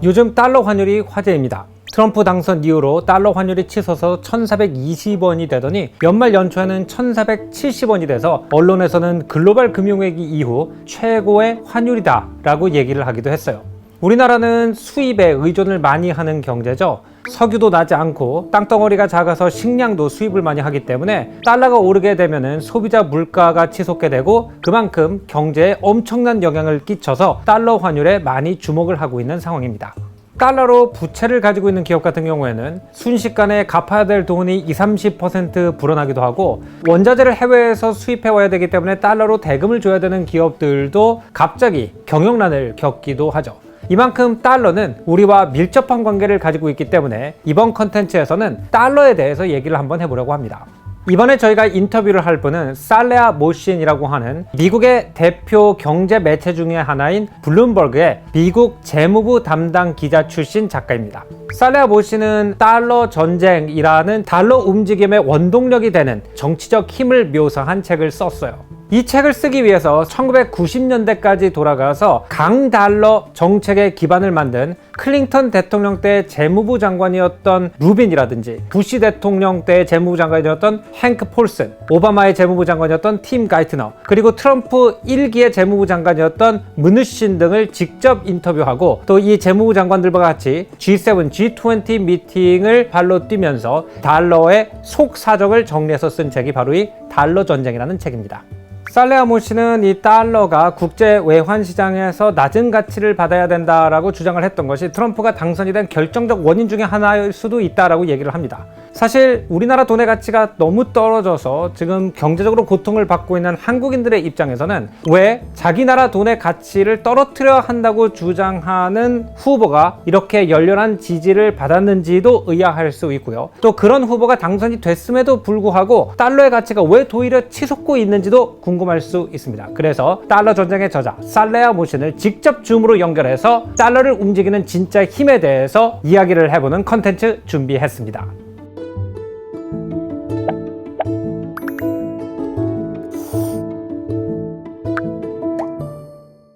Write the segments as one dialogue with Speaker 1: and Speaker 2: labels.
Speaker 1: 요즘 달러 환율이 화제입니다. 트럼프 당선 이후로 달러 환율이 치솟아서 1420원이 되더니 연말 연초에는 1470원이 돼서 언론에서는 글로벌 금융위기 이후 최고의 환율이다 라고 얘기를 하기도 했어요. 우리나라는 수입에 의존을 많이 하는 경제죠. 석유도 나지 않고 땅덩어리가 작아서 식량도 수입을 많이 하기 때문에 달러가 오르게 되면 소비자 물가가 치솟게 되고 그만큼 경제에 엄청난 영향을 끼쳐서 달러 환율에 많이 주목을 하고 있는 상황입니다. 달러로 부채를 가지고 있는 기업 같은 경우에는 순식간에 갚아야 될 돈이 20-30% 불어나기도 하고 원자재를 해외에서 수입해 와야 되기 때문에 달러로 대금을 줘야 되는 기업들도 갑자기 경영난을 겪기도 하죠. 이만큼 달러는 우리와 밀접한 관계를 가지고 있기 때문에 이번 컨텐츠에서는 달러에 대해서 얘기를 한번 해보려고 합니다. 이번에 저희가 인터뷰를 할 분은 살레아 모신이라고 하는 미국의 대표 경제 매체 중에 하나인 블룸버그의 미국 재무부 담당 기자 출신 작가입니다. 살레아 모신은 달러 전쟁이라는 달러 움직임의 원동력이 되는 정치적 힘을 묘사한 책을 썼어요. 이 책을 쓰기 위해서 1990년대까지 돌아가서 강달러 정책의 기반을 만든 클린턴 대통령 때 재무부 장관이었던 루빈이라든지 부시 대통령 때 재무부 장관이었던 행크 폴슨, 오바마의 재무부 장관이었던 팀 가이트너, 그리고 트럼프 1기의 재무부 장관이었던 문우신 등을 직접 인터뷰하고 또 이 재무부 장관들과 같이 G7, G20 미팅을 발로 뛰면서 달러의 속사정을 정리해서 쓴 책이 바로 이 달러 전쟁이라는 책입니다. 살레아 모씨는 이 달러가 국제 외환 시장에서 낮은 가치를 받아야 된다라고 주장을 했던 것이 트럼프가 당선이 된 결정적 원인 중에 하나일 수도 있다라고 얘기를 합니다. 사실 우리나라 돈의 가치가 너무 떨어져서 지금 경제적으로 고통을 받고 있는 한국인들의 입장에서는 왜 자기 나라 돈의 가치를 떨어뜨려야 한다고 주장하는 후보가 이렇게 열렬한 지지를 받았는지도 의아할 수 있고요. 또 그런 후보가 당선이 됐음에도 불구하고 달러의 가치가 왜 도리어 치솟고 있는지도 궁금할 수 있습니다. 그래서 달러 전쟁의 저자 살레아 모신을 직접 줌으로 연결해서 달러를 움직이는 진짜 힘에 대해서 이야기를 해보는 컨텐츠 준비했습니다.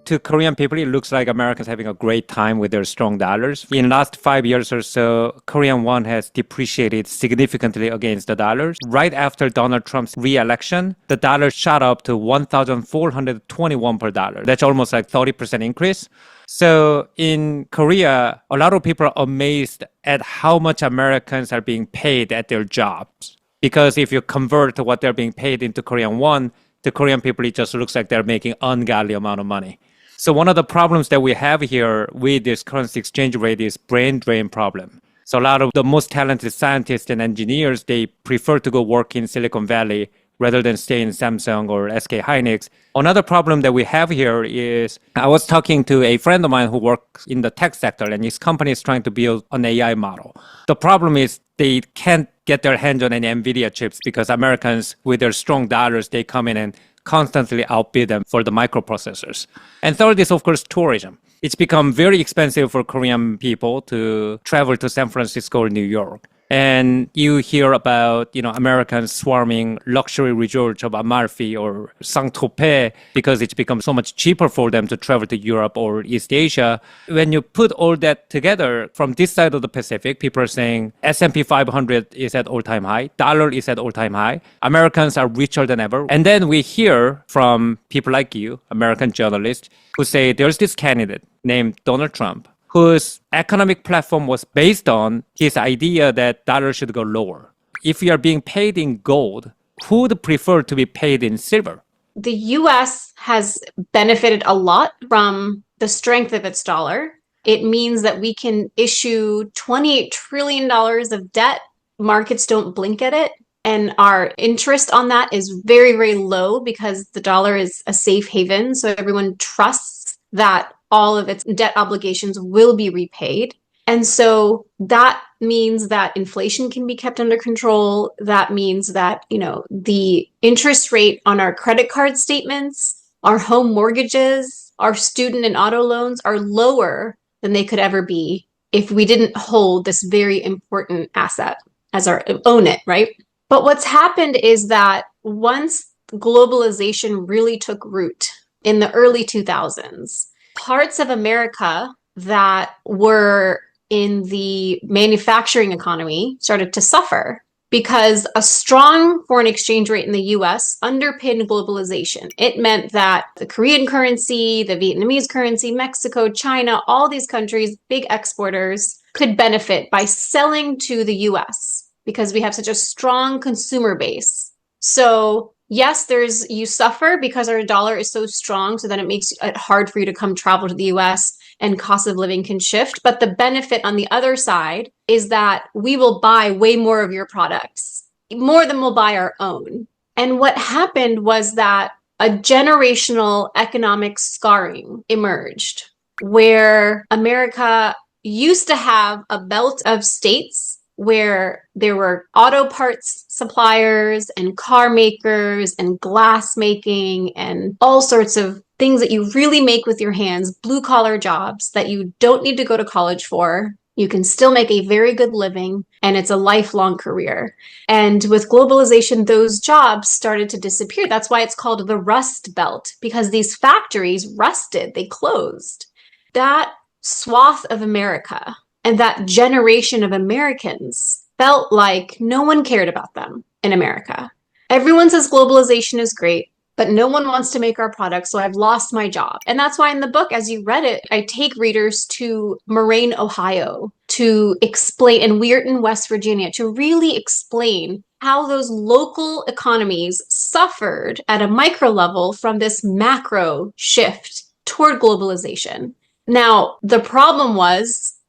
Speaker 1: To Korean people, it looks like Americans having a great time with their strong dollars. In the last 5 years or so, Korean won has depreciated significantly against the dollars. Right after Donald Trump's re-election, the dollar shot up to 1,421 per dollar. That's almost like 30% increase. So in Korea, a lot of people are amazed at how much Americans are being paid at their jobs. Because if you convert what they're being paid into Korean won, to Korean people, it just looks like they're making ungodly amount of money. So one of the problems that we have here with this currency exchange rate is brain drain problem. So a lot of the most talented scientists and engineers, they prefer to go work in Silicon Valley rather than stay in Samsung or SK Hynix. Another problem that we have here is I was talking to a friend of mine who works in the tech sector and his company is trying to build an AI model. The problem is they can't get their hands on any NVIDIA chips because Americans, with their strong dollars, they come in and constantly outbid them for the microprocessors. And third is, of course, tourism. It's become very expensive for Korean people to travel to San Francisco or New York. And you hear about, Americans swarming luxury resorts of Amalfi or Saint-Tropez because it's become so much cheaper for them to travel to Europe or East Asia. When you put all that together, from this side of the Pacific, people are saying S&P 500 is at all-time high, dollar is at all-time high, Americans are richer than ever. And then we hear from people like you, American journalists, who say there's this candidate named Donald Trump, whose economic platform was based on his idea that dollar should go lower. If you are being paid in gold, who would prefer to be paid in silver?
Speaker 2: The US has benefited a lot from the strength of its dollar. It means that we can issue $28 trillion of debt. Markets don't blink at it. And our interest on that is very, very low because the dollar is a safe haven. So everyone trusts that all of its debt obligations will be repaid. And so that means that inflation can be kept under control. That means that, the interest rate on our credit card statements, our home mortgages, our student and auto loans are lower than they could ever be if we didn't hold this very important asset as our own it, right? But what's happened is that once globalization really took root in the early 2000s, parts of America that were in the manufacturing economy started to suffer because a strong foreign exchange rate in the US underpinned globalization. It meant that the Korean currency, the Vietnamese currency, Mexico, China, all these countries, big exporters, could benefit by selling to the US because we have such a strong consumer base. So yes, you suffer because our dollar is so strong, so then it makes it hard for you to come travel to the US and cost of living can shift. But the benefit on the other side is that we will buy way more of your products, more than we'll buy our own. And what happened was that a generational economic scarring emerged where America used to have a belt of states where there were auto parts suppliers and car makers and glass making and all sorts of things that you really make with your hands, blue collar jobs that you don't need to go to college for. You can still make a very good living and it's a lifelong career. And with globalization, those jobs started to disappear. That's why it's called the Rust Belt, because these factories rusted, they closed. That swath of America and that generation of Americans felt like no one cared about them in America. Everyone says globalization is great, but no one wants to make our products, so I've lost my job. And that's why in the book, as you read it, I take readers to Moraine, Ohio, to explain, and Weirton, West Virginia, to really explain how those local economies suffered at a micro level from this macro shift toward globalization. Now, the problem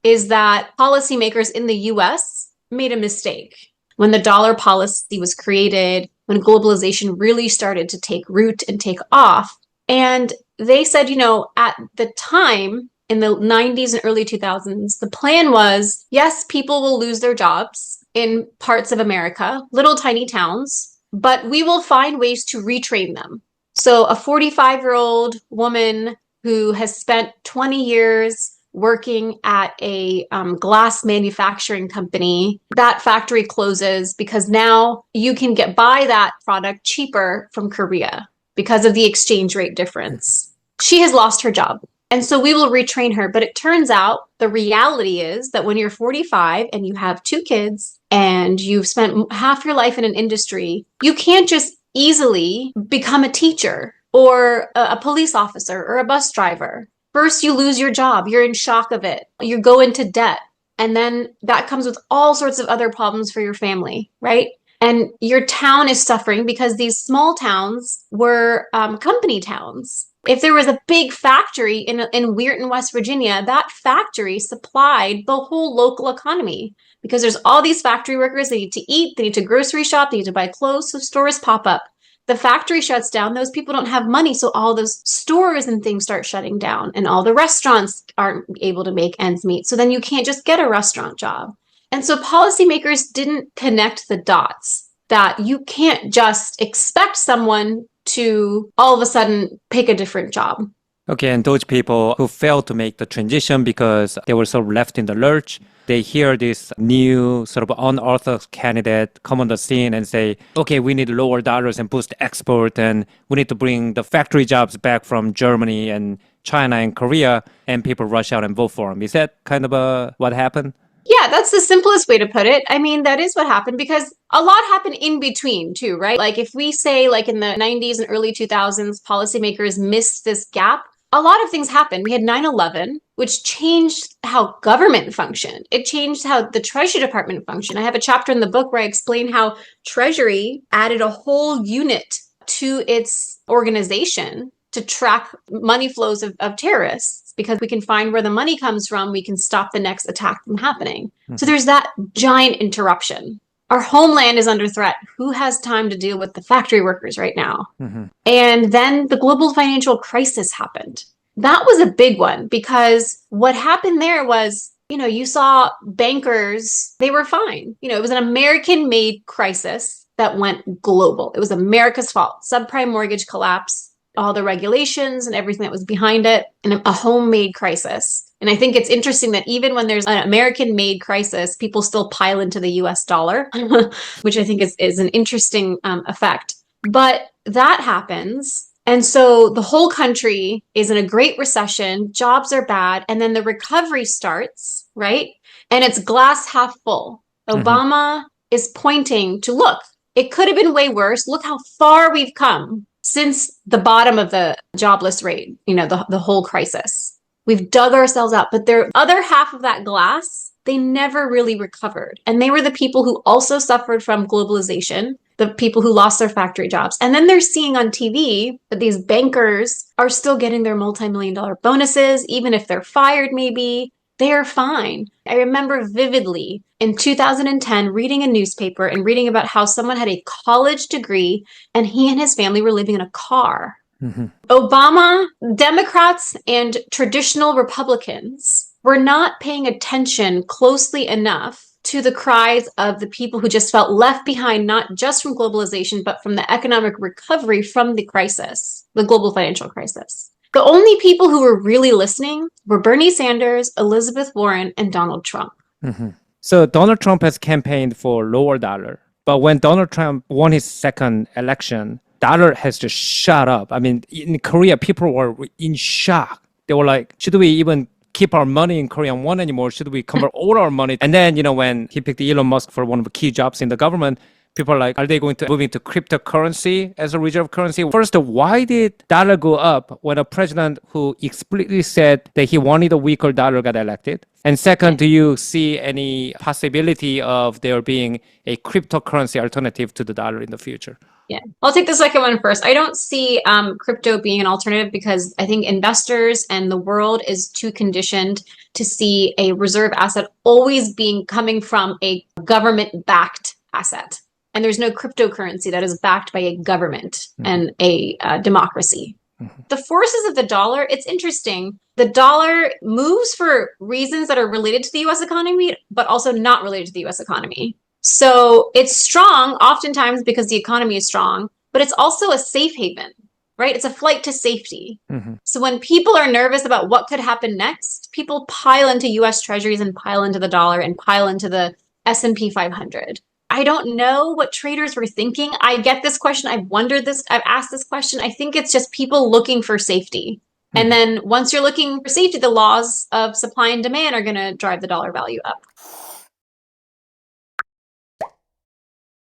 Speaker 2: is that policymakers in the US made a mistake. When the dollar policy was created, when globalization really started to take root and take off, and they said, at the time in the 90s and early 2000s, the plan was, yes, people will lose their jobs in parts of America, little tiny towns, but we will find ways to retrain them. So a 45-year-old woman who has spent 20 years working at a glass manufacturing company, that factory closes because now you can buy that product cheaper from Korea because of the exchange rate difference. She has lost her job. And so we will retrain her. But it turns out the reality is that when you're 45 and you have 2 kids and you've spent half your life in an industry, you can't just easily become a teacher or a police officer or a bus driver. First, you lose your job. You're in shock of it. You go into debt. And then that comes with all sorts of other problems for your family, right? And your town is suffering because these small towns were company towns. If there was a big factory in Weirton, West Virginia, that factory supplied the whole local economy because there's all these factory workers. They need to eat. They need to grocery shop. They need to buy clothes. So stores pop up. The factory shuts down, those people don't have money, so all those stores and things start shutting down, and all the restaurants aren't able to make ends meet. So then you can't just get a restaurant job. And so policymakers didn't connect the dots that you can't just expect someone to all of a sudden pick a different job.
Speaker 1: Okay, and those people who failed to make the transition because they were sort of left in the lurch, they hear this new sort of unorthodox candidate come on the scene and say, okay, we need lower dollars and boost export, and we need to bring the factory jobs back from Germany and China and Korea, and people rush out and vote for him. Is that kind of what happened?
Speaker 2: Yeah, that's the simplest way to put it. I mean, that is what happened because a lot happened in between too, right? Like if we say like in the 90s and early 2000s, policymakers missed this gap, a lot of things happened. We had 9/11, which changed how government functioned. It changed how the Treasury Department functioned. I have a chapter in the book where I explain how Treasury added a whole unit to its organization to track money flows of terrorists because we can find where the money comes from. We can stop the next attack from happening. So there's that giant interruption. Our homeland is under threat. Who has time to deal with the factory workers right now? And then the global financial crisis happened. That was a big one because what happened there was, you saw bankers, they were fine. It was an American-made crisis that went global. It was America's fault. Subprime mortgage collapse, all the regulations and everything that was behind it, and a homemade crisis. And I think it's interesting that even when there's an American-made crisis, people still pile into the US dollar, which I think is an interesting effect. But that happens. And so the whole country is in a great recession, jobs are bad, and then the recovery starts, right? And it's glass half full. Obama is pointing to, look, it could have been way worse. Look how far we've come since the bottom of the jobless rate, the whole crisis. We've dug ourselves out, but the other half of that glass, they never really recovered. And they were the people who also suffered from globalization, the people who lost their factory jobs. And then they're seeing on TV that these bankers are still getting their multi-million-dollar bonuses, even if they're fired maybe. They are fine. I remember vividly in 2010 reading a newspaper and reading about how someone had a college degree and he and his family were living in a car. Obama, Democrats, and traditional Republicans were not paying attention closely enough to the cries of the people who just felt left behind, not just from globalization, but from the economic recovery from the crisis, the global financial crisis. The only people who were really listening were Bernie Sanders, Elizabeth Warren, and Donald Trump.
Speaker 1: So Donald Trump has campaigned for lower dollar. But when Donald Trump won his second election, dollar has just shot up. I mean, in Korea, people were in shock. They were like, should we even keep our money in Korean won anymore? Should we convert all our money? And then, when he picked Elon Musk for one of the key jobs in the government, people are like, are they going to move into cryptocurrency as a reserve currency? First, why did dollar go up when a president who explicitly said that he wanted a weaker dollar got elected? And second, do you see any possibility of there being a cryptocurrency alternative to the dollar in the future?
Speaker 2: Yeah, I'll take the second one first. I don't see crypto being an alternative because I think investors and the world is too conditioned to see a reserve asset always coming from a government-backed asset. And there's no cryptocurrency that is backed by a government and a democracy. The forces of the dollar, it's interesting. The dollar moves for reasons that are related to the US economy, but also not related to the US economy. So it's strong oftentimes because the economy is strong, but it's also a safe haven, right? It's a flight to safety. So when people are nervous about what could happen next, people pile into US treasuries and pile into the dollar and pile into the S&P 500. I don't know what traders were thinking. I get this question. I've wondered this. I've asked this question. I think it's just people looking for safety. And then once you're looking for safety, the laws of supply and demand are going to drive the dollar value up.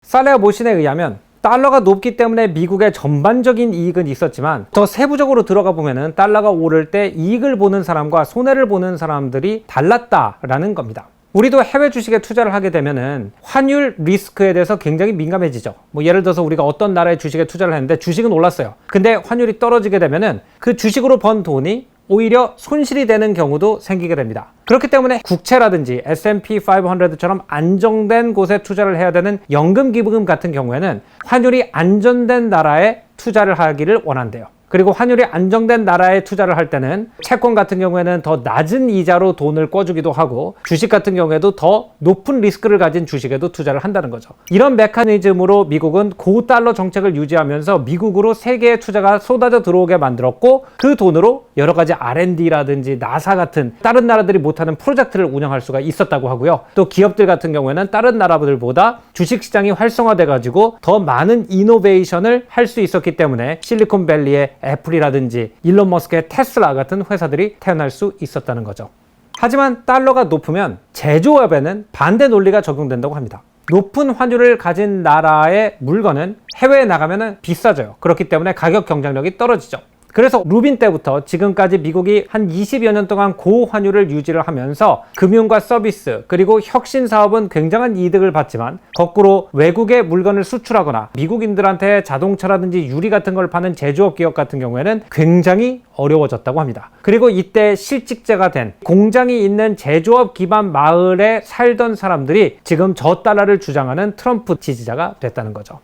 Speaker 1: 살레아 모신에 의하면 달러가 높기 때문에 미국의 전반적인 이익은 있었지만 더 세부적으로 들어가 보면은 달러가 오를 때 이익을 보는 사람과 손해를 보는 사람들이 달랐다라는 겁니다. 우리도 해외 주식에 투자를 하게 되면은 환율 리스크에 대해서 굉장히 민감해지죠. 예를 들어서 우리가 어떤 나라의 주식에 투자를 했는데 주식은 올랐어요. 근데 환율이 떨어지게 되면은 그 주식으로 번 돈이 오히려 손실이 되는 경우도 생기게 됩니다. 그렇기 때문에 국채라든지 S&P 500처럼 안정된 곳에 투자를 해야 되는 연금기부금 같은 경우에는 환율이 안전된 나라에 투자를 하기를 원한대요. 그리고 환율이 안정된 나라에 투자를 할 때는 채권 같은 경우에는 더 낮은 이자로 돈을 꿔주기도 하고 주식 같은 경우에도 더 높은 리스크를 가진 주식에도 투자를 한다는 거죠. 이런 메커니즘으로 미국은 고달러 정책을 유지하면서 미국으로 세계의 투자가 쏟아져 들어오게 만들었고 그 돈으로 여러 가지 R&D라든지 나사 같은 다른 나라들이 못하는 프로젝트를 운영할 수가 있었다고 하고요. 또 기업들 같은 경우에는 다른 나라들보다 주식시장이 활성화돼 가지고 더 많은 이노베이션을 할 수 있었기 때문에 실리콘밸리의 애플이라든지 일론 머스크의 테슬라 같은 회사들이 태어날 수 있었다는 거죠. 하지만 달러가 높으면 제조업에는 반대 논리가 적용된다고 합니다. 높은 환율을 가진 나라의 물건은 해외에 나가면 비싸져요. 그렇기 때문에 가격 경쟁력이 떨어지죠. 그래서 루빈 때부터 지금까지 미국이 한 20여 년 동안 고환율을 유지를 하면서 금융과 서비스 그리고 혁신 사업은 굉장한 이득을 받지만 거꾸로 외국에 물건을 수출하거나 미국인들한테 자동차라든지 유리 같은 걸 파는 제조업 기업 같은 경우에는 굉장히 어려워졌다고 합니다. 그리고 이때 실직자가 된 공장이 있는 제조업 기반 마을에 살던 사람들이 지금 저달러를 주장하는 트럼프 지지자가 됐다는 거죠.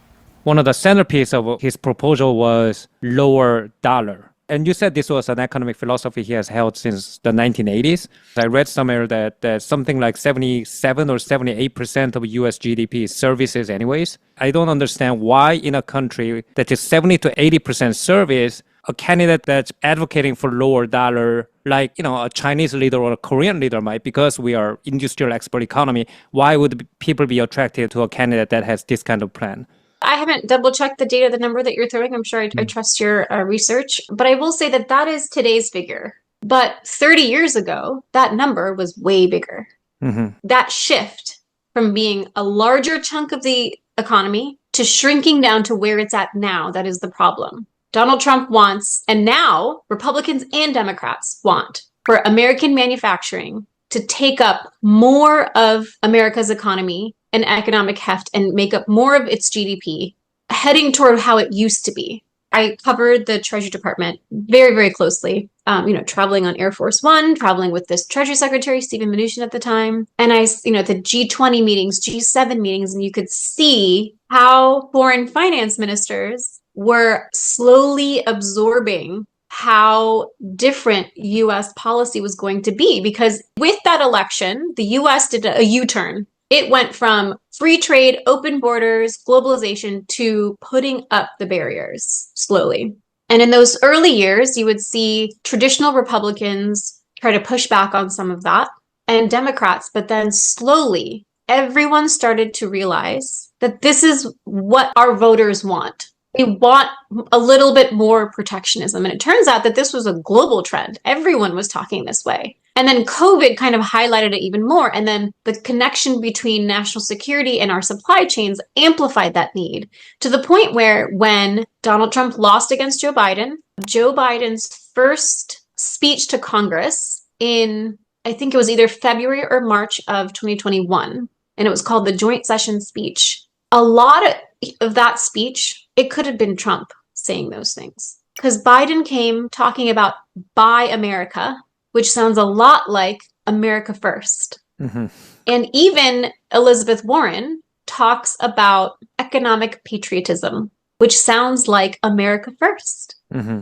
Speaker 3: One of the centerpiece of his proposal was lower dollar. And you said this was an economic philosophy he has held since the 1980s. I read somewhere that something like 77 or 78% of US GDP is services anyways. I don't understand why in a country that is 70 to 80% service, a candidate that's advocating for lower dollar, like, a Chinese leader or a Korean leader might, because we are industrial export economy, why would people be attracted to a candidate that has this kind of plan?
Speaker 2: I haven't double checked the data, the number that you're throwing. I'm sure I trust your research, but I will say that that is today's figure. But 30 years ago, that number was way bigger. That shift from being a larger chunk of the economy to shrinking down to where it's at now, that is the problem. Donald Trump wants, and now Republicans and Democrats want, for American manufacturing to take up more of America's economy and economic heft and make up more of its GDP, heading toward how it used to be. I covered the Treasury Department very, very closely, traveling on Air Force One, traveling with this Treasury Secretary, Stephen Mnuchin at the time. And the G20 meetings, G7 meetings, and you could see how foreign finance ministers were slowly absorbing how different U.S. policy was going to be. Because with that election, the U.S. did a U-turn. It went from free trade, open borders, globalization to putting up the barriers slowly. And in those early years, you would see traditional Republicans try to push back on some of that and Democrats, but then slowly everyone started to realize that this is what our voters want. They want a little bit more protectionism. And it turns out that this was a global trend. Everyone was talking this way. And then COVID kind of highlighted it even more. And then the connection between national security and our supply chains amplified that need to the point where when Donald Trump lost against Joe Biden's first speech to Congress in, I think it was either February or March of 2021, and it was called the Joint Session Speech. A lot of that speech, it could have been Trump saying those things because Biden came talking about Buy America, which sounds a lot like America First. And even Elizabeth Warren talks about economic patriotism, which sounds like America First.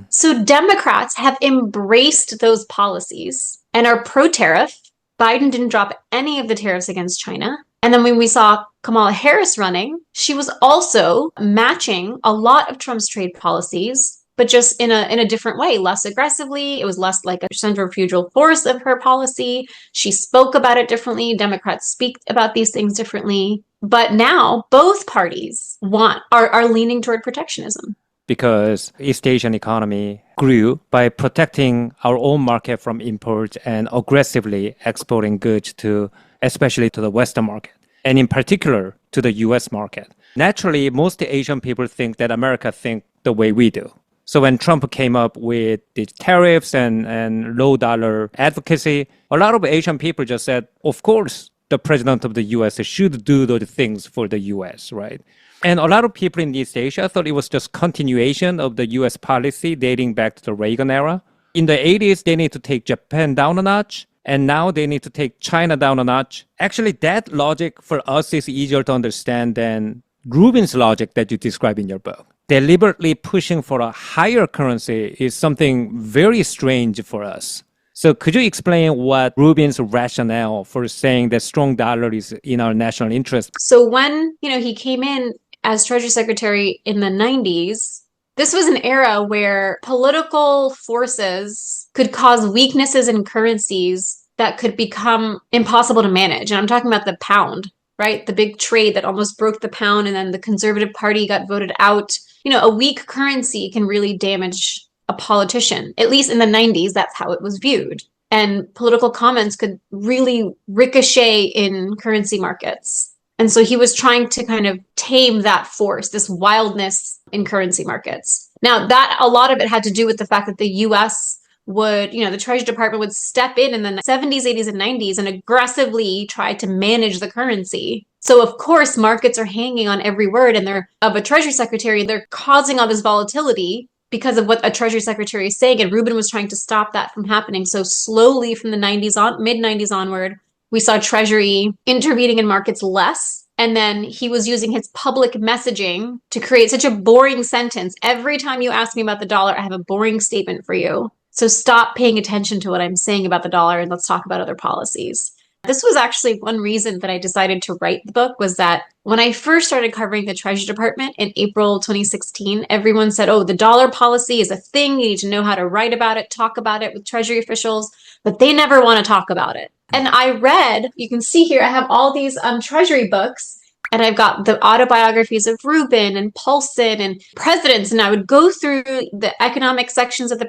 Speaker 2: So Democrats have embraced those policies and are pro-tariff. Biden didn't drop any of the tariffs against China. And then when we saw Kamala Harris running, she was also matching a lot of Trump's trade policies, but just in a different way, less aggressively. It was less like a centrifugal force of her policy. She spoke about it differently. Democrats speak about these things differently. But now both parties are leaning toward protectionism.
Speaker 3: Because East Asian economy grew by protecting our own market from imports and aggressively exporting goods especially to the Western market, and in particular to the US market. Naturally, most Asian people think that America think the way we do. So when Trump came up with the tariffs and low dollar advocacy, a lot of Asian people just said, of course, the president of the US should do those things for the US, right? And a lot of people in East Asia thought it was just continuation of the US policy dating back to the Reagan era. In the 80s, they need to take Japan down a notch. And now they need to take China down a notch. Actually, that logic for us is easier to understand than Rubin's logic that you describe in your book. Deliberately pushing for a higher currency is something very strange for us. So could you explain what Rubin's rationale for saying that strong dollar is in our national interest?
Speaker 2: So when, he came in as Treasury Secretary in the 90s, this was an era where political forces could cause weaknesses in currencies that could become impossible to manage. And I'm talking about the pound, right? The big trade that almost broke the pound and then the Conservative Party got voted out. A weak currency can really damage a politician. At least in the 90s, that's how it was viewed. And political comments could really ricochet in currency markets. And so he was trying to kind of tame that force, this wildness in currency markets. Now, that a lot of it had to do with the fact that the U.S. would, the Treasury Department would step in the 70s, 80s, and 90s and aggressively try to manage the currency. So, of course, markets are hanging on every word of a Treasury Secretary. They're causing all this volatility because of what a Treasury Secretary is saying. And Rubin was trying to stop that from happening. So slowly from the 90s on, mid-90s onward, we saw Treasury intervening in markets less. And then he was using his public messaging to create such a boring sentence. Every time you ask me about the dollar, I have a boring statement for you. So stop paying attention to what I'm saying about the dollar and let's talk about other policies. This was actually one reason that I decided to write the book was that when I first started covering the Treasury Department in April 2016, everyone said, oh, the dollar policy is a thing. You need to know how to write about it, talk about it with Treasury officials, but they never want to talk about it. And I read, you can see here, I have all these Treasury books And I've got the autobiographies of Rubin and Paulson and presidents. And I would go through the economic sections of the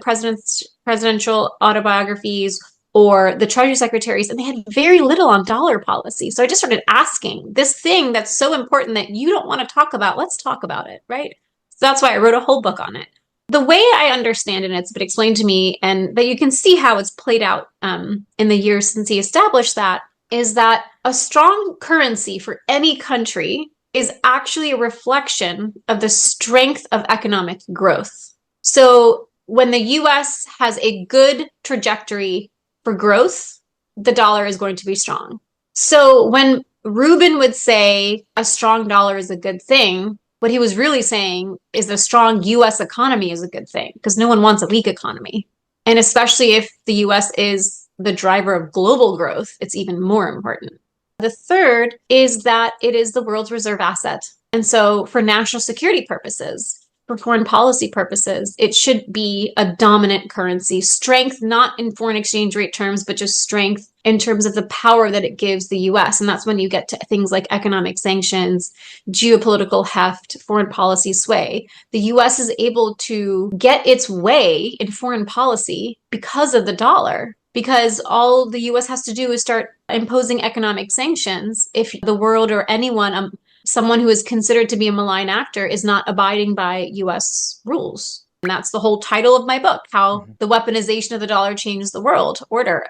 Speaker 2: presidential autobiographies or the Treasury secretaries, and they had very little on dollar policy. So I just started asking this thing that's so important that you don't want to talk about. Let's talk about it, right? So that's why I wrote a whole book on it. The way I understand it, and it's been explained to me, and that you can see how it's played out in the years since he established that, is that a strong currency for any country is actually a reflection of the strength of economic growth. So when the US has a good trajectory for growth, the dollar is going to be strong. So when Rubin would say a strong dollar is a good thing, what he was really saying is a strong US economy is a good thing, because no one wants a weak economy. And especially if the US is the driver of global growth, it's even more important. The third is that it is the world's reserve asset. And so for national security purposes, for foreign policy purposes, it should be a dominant currency. Strength, not in foreign exchange rate terms, but just strength in terms of the power that it gives the US. And that's when you get to things like economic sanctions, geopolitical heft, foreign policy sway. The US is able to get its way in foreign policy because of the dollar. Because all the US has to do is start imposing economic sanctions if the world or anyone, someone who is considered to be a malign actor, is not abiding by US rules. And that's the whole title of my book, How the Weaponization of the Dollar Changed the World Order.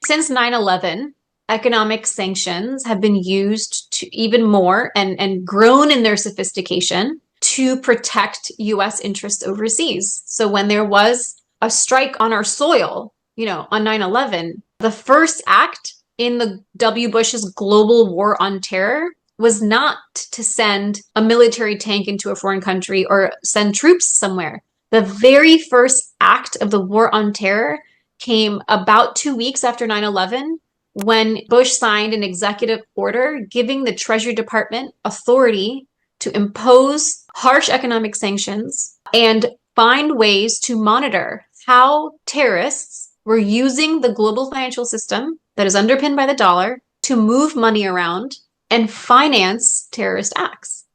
Speaker 2: Since 9/11, economic sanctions have been used to even more and grown in their sophistication to protect US interests overseas. So when there was a strike on our soil, on 9/11, the first act in the W. Bush's global war on terror was not to send a military tank into a foreign country or send troops somewhere. The very first act of the war on terror came about 2 weeks after 9/11, when Bush signed an executive order giving the Treasury Department authority to impose harsh economic sanctions and find ways to monitor how terrorists were using the global financial system that is underpinned by the dollar to move money around and finance terrorist acts.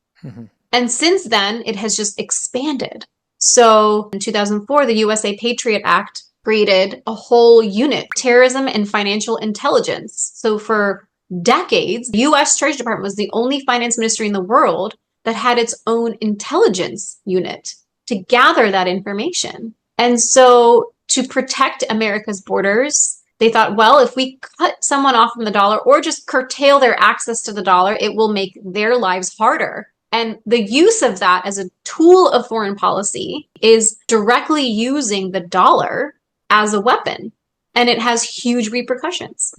Speaker 2: And since then, it has just expanded. So in 2004, the USA Patriot Act created a whole unit, terrorism and financial intelligence. So for decades, the US Treasury Department was the only finance ministry in the world that had its own intelligence unit to gather that information. And so to protect America's borders, they thought, well, if we cut someone off from the dollar or just curtail their access to the dollar, it will make their lives harder. And the use of that as a tool of foreign policy is directly using the dollar as a weapon. And it has huge repercussions.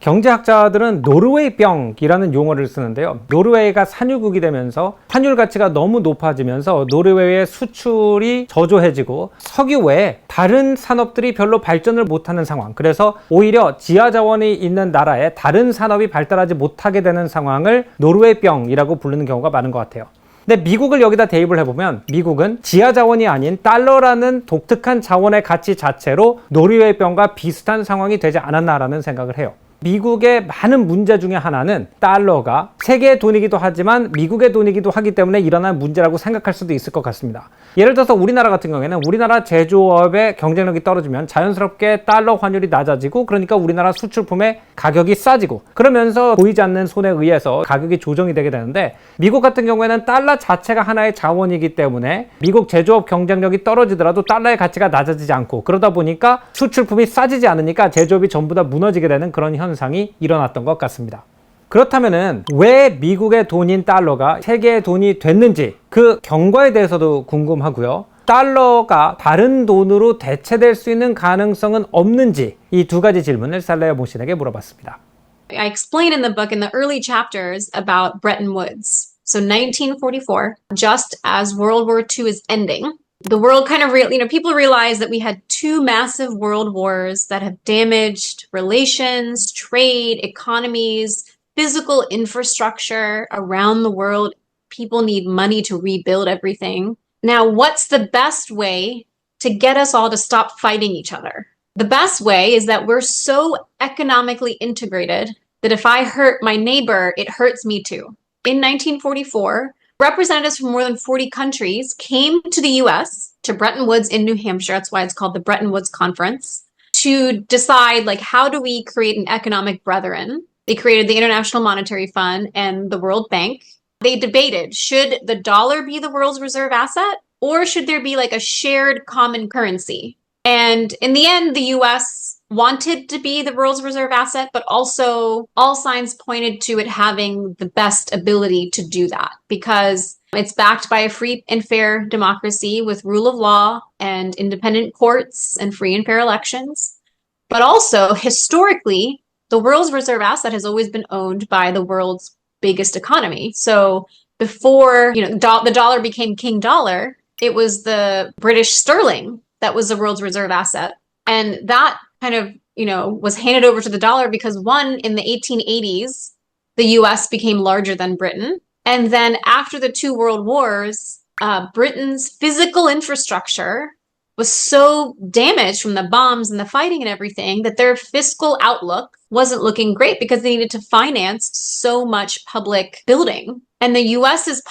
Speaker 1: 경제학자들은 노르웨이병이라는 용어를 쓰는데요. 노르웨이가 산유국이 되면서 환율 가치가 너무 높아지면서 노르웨이의 수출이 저조해지고 석유 외에 다른 산업들이 별로 발전을 못하는 상황, 그래서 오히려 지하자원이 있는 나라에 다른 산업이 발달하지 못하게 되는 상황을 노르웨이병이라고 부르는 경우가 많은 것 같아요. 근데 미국을 여기다 대입을 해보면 미국은 지하자원이 아닌 달러라는 독특한 자원의 가치 자체로 노르웨이병과 비슷한 상황이 되지 않았나라는 생각을 해요. 미국의 많은 문제 중에 하나는 달러가 세계의 돈이기도 하지만 미국의 돈이기도 하기 때문에 일어난 문제라고 생각할 수도 있을 것 같습니다. 예를 들어서 우리나라 같은 경우에는 우리나라 제조업의 경쟁력이 떨어지면 자연스럽게 달러 환율이 낮아지고, 그러니까 우리나라 수출품의 가격이 싸지고, 그러면서 보이지 않는 손에 의해서 가격이 조정이 되게 되는데, 미국 같은 경우에는 달러 자체가 하나의 자원이기 때문에 미국 제조업 경쟁력이 떨어지더라도 달러의 가치가 낮아지지 않고, 그러다 보니까 수출품이 싸지지 않으니까 제조업이 전부 다 무너지게 되는 그런 현상이 일어났던 것 같습니다. 그렇다면은 왜 미국의 돈인 달러가 세계의 돈이 됐는지 그 경과에 대해서도 궁금하고요. 달러가 다른 돈으로 대체될 수 있는 가능성은 없는지, 이 두 가지 질문을 살레아 모신에게 물어봤습니다.
Speaker 2: I explain in the book in the early chapters about Bretton Woods. So 1944, just as World War II is ending, the world kind of, people realize that we had two massive world wars that have damaged relations, trade, economies, physical infrastructure around the world. People need money to rebuild everything. Now, what's the best way to get us all to stop fighting each other? The best way is that we're so economically integrated that if I hurt my neighbor, it hurts me too. In 1944, representatives from more than 40 countries came to the US, to Bretton Woods in New Hampshire, that's why it's called the Bretton Woods Conference, to decide, like, how do we create an economic brethren? They created the International Monetary Fund and the World Bank. They debated, should the dollar be the world's reserve asset, or should there be like a shared common currency? And in the end, the US wanted to be the world's reserve asset, but also all signs pointed to it having the best ability to do that because it's backed by a free and fair democracy with rule of law and independent courts and free and fair elections. But also, historically, the world's reserve asset has always been owned by the world's biggest economy. So before, the dollar became king dollar, it was the British sterling that was the world's reserve asset. And that kind of, was handed over to the dollar because one, in the 1880s, the US became larger than Britain. And then after the two world wars, Britain's physical infrastructure was so damaged from the bombs and the fighting and everything that their fiscal outlook wasn't looking great because they needed to finance so much public building. And the US's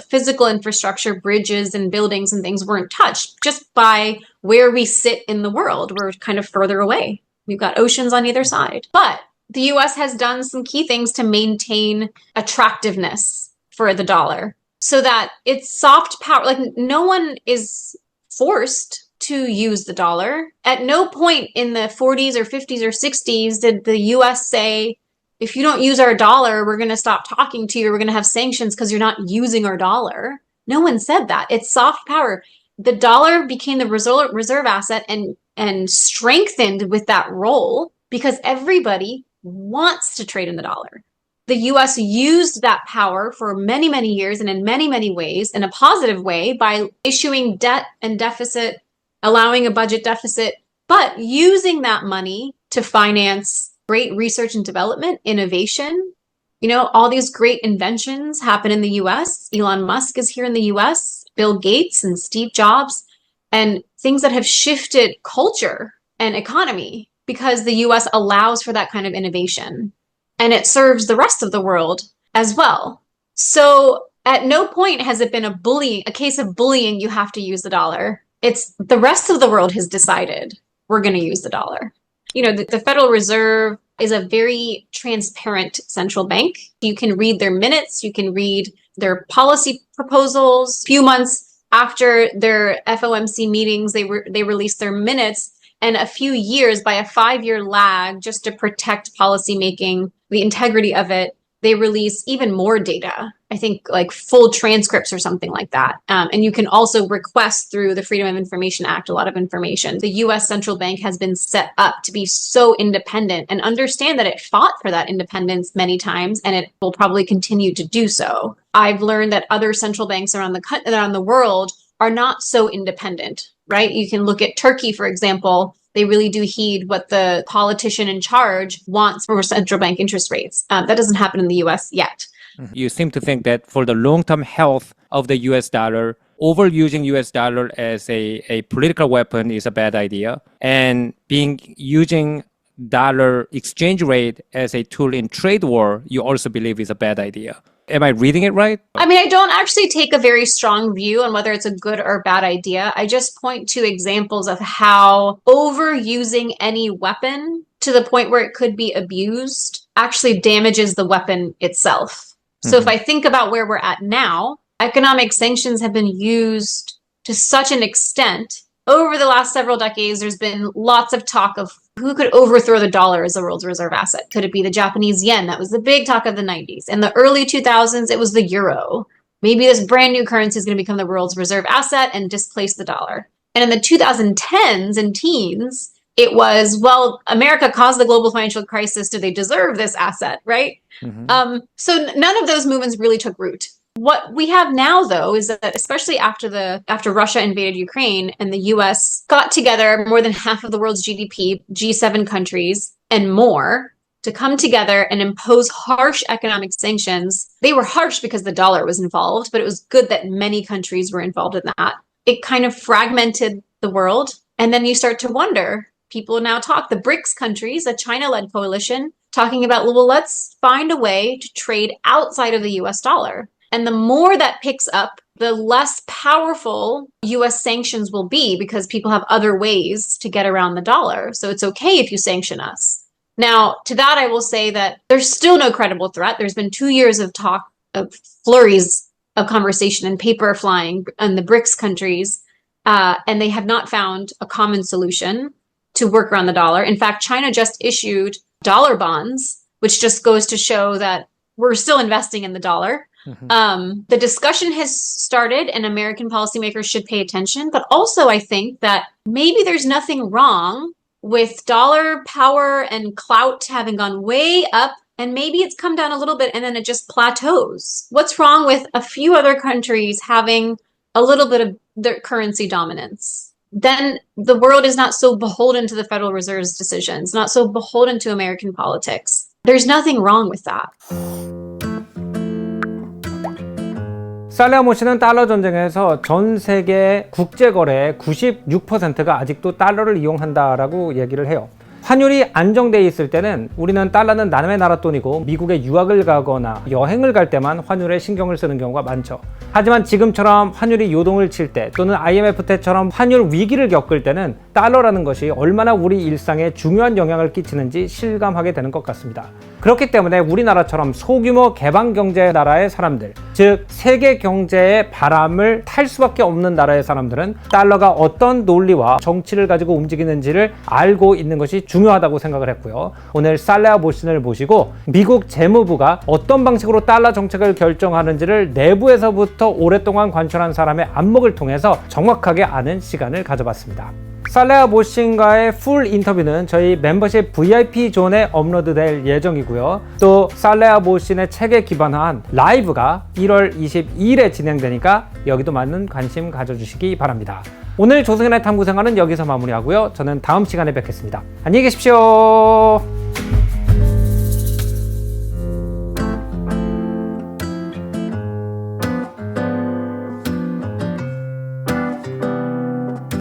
Speaker 2: physical infrastructure, bridges and buildings and things weren't touched just by where we sit in the world. We're kind of further away. We've got oceans on either side. But the US has done some key things to maintain attractiveness for the dollar so that it's soft power. Like no one is forced to use the dollar. At no point in the 40s or 50s or 60s did the US say, if you don't use our dollar, we're going to stop talking to you. We're going to have sanctions because you're not using our dollar. No one said that. It's soft power. The dollar became the reserve asset and strengthened with that role because everybody wants to trade in the dollar. The US used that power for many, many years and in many, many ways in a positive way by issuing debt and deficit, allowing a budget deficit, but using that money to finance great research and development, innovation. All these great inventions happen in the US. Elon Musk is here in the US, Bill Gates and Steve Jobs, and things that have shifted culture and economy because the US allows for that kind of innovation. And it serves the rest of the world as well. So at no point has it been a case of bullying, you have to use the dollar. It's the rest of the world has decided we're going to use the dollar. The Federal Reserve is a very transparent central bank. You can read their minutes, you can read their policy proposals. A few months after their FOMC meetings, they released their minutes, and a few years, by a 5-year lag, just to protect policymaking, the integrity of it, they release even more data. I think like full transcripts or something like that. And you can also request through the Freedom of Information Act a lot of information. The US central bank has been set up to be so independent and understand that it fought for that independence many times and it will probably continue to do so. I've learned that other central banks around the world are not so independent, right? You can look at Turkey, for example. They really do heed what the politician in charge wants for central bank interest rates. That doesn't happen in the US yet.
Speaker 3: You seem to think that for the long-term health of the US dollar, overusing US dollar as a political weapon is a bad idea. And using dollar exchange rate as a tool in trade war, you also believe is a bad idea. Am I reading it right?
Speaker 2: I mean, I don't actually take a very strong view on whether it's a good or bad idea. I just point to examples of how overusing any weapon to the point where it could be abused actually damages the weapon itself. So if I think about where we're at now, economic sanctions have been used to such an extent. Over the last several decades, there's been lots of talk of who could overthrow the dollar as the world's reserve asset. Could it be the Japanese yen? That was the big talk of the 90s. In the early 2000s, it was the euro. Maybe this brand new currency is going to become the world's reserve asset and displace the dollar. And in the 2010s and teens, it was, well, America caused the global financial crisis. Do they deserve this asset, right? So none of those movements really took root. What we have now, though, is that especially after Russia invaded Ukraine and the US got together more than half of the world's GDP, G7 countries and more, to come together and impose harsh economic sanctions. They were harsh because the dollar was involved, but it was good that many countries were involved in that. It kind of fragmented the world. And then you start to wonder, people now talk, the BRICS countries, a China-led coalition, talking about, well, let's find a way to trade outside of the US dollar. And the more that picks up, the less powerful US sanctions will be because people have other ways to get around the dollar. So it's okay if you sanction us. Now, to that, I will say that there's still no credible threat. There's been 2 years of talk, of flurries of conversation and paper flying in the BRICS countries, and they have not found a common solution to work around the dollar. In fact, China just issued dollar bonds, which just goes to show that we're still investing in the dollar. The discussion has started and American policymakers should pay attention, but also I think that maybe there's nothing wrong with dollar power and clout having gone way up, and maybe it's come down a little bit and then it just plateaus. What's wrong with a few other countries having a little bit of their currency dominance? Then the world is not so beholden to the Federal Reserve's decisions, not so beholden to American politics. There's nothing wrong with that.
Speaker 1: 살레아 모 씨는 달러 전쟁에서 전 세계 국제 거래의 96%가 아직도 달러를 이용한다라고 얘기를 해요. 환율이 안정돼 있을 때는 우리는 달러는 남의 나라 돈이고 미국에 유학을 가거나 여행을 갈 때만 환율에 신경을 쓰는 경우가 많죠. 하지만 지금처럼 환율이 요동을 칠 때 또는 IMF 때처럼 환율 위기를 겪을 때는 달러라는 것이 얼마나 우리 일상에 중요한 영향을 끼치는지 실감하게 되는 것 같습니다. 그렇기 때문에 우리나라처럼 소규모 개방경제 나라의 사람들, 즉 세계 경제의 바람을 탈 수밖에 없는 나라의 사람들은 달러가 어떤 논리와 정치를 가지고 움직이는지를 알고 있는 것이 중요하다고 생각을 했고요. 오늘 살레아 모 씨를 모시고 미국 재무부가 어떤 방식으로 달러 정책을 결정하는지를 내부에서부터 오랫동안 관철한 사람의 안목을 통해서 정확하게 아는 시간을 가져봤습니다. 살레아 모 씨와의 풀 인터뷰는 저희 멤버십 VIP 존에 업로드될 예정이고요. 또 살레아 모 씨의 책에 기반한 라이브가 1월 22일에 진행되니까 여기도 많은 관심 가져주시기 바랍니다. 오늘 조승연의 탐구생활은 여기서 마무리하고요. 저는 다음 시간에 뵙겠습니다. 안녕히 계십시오.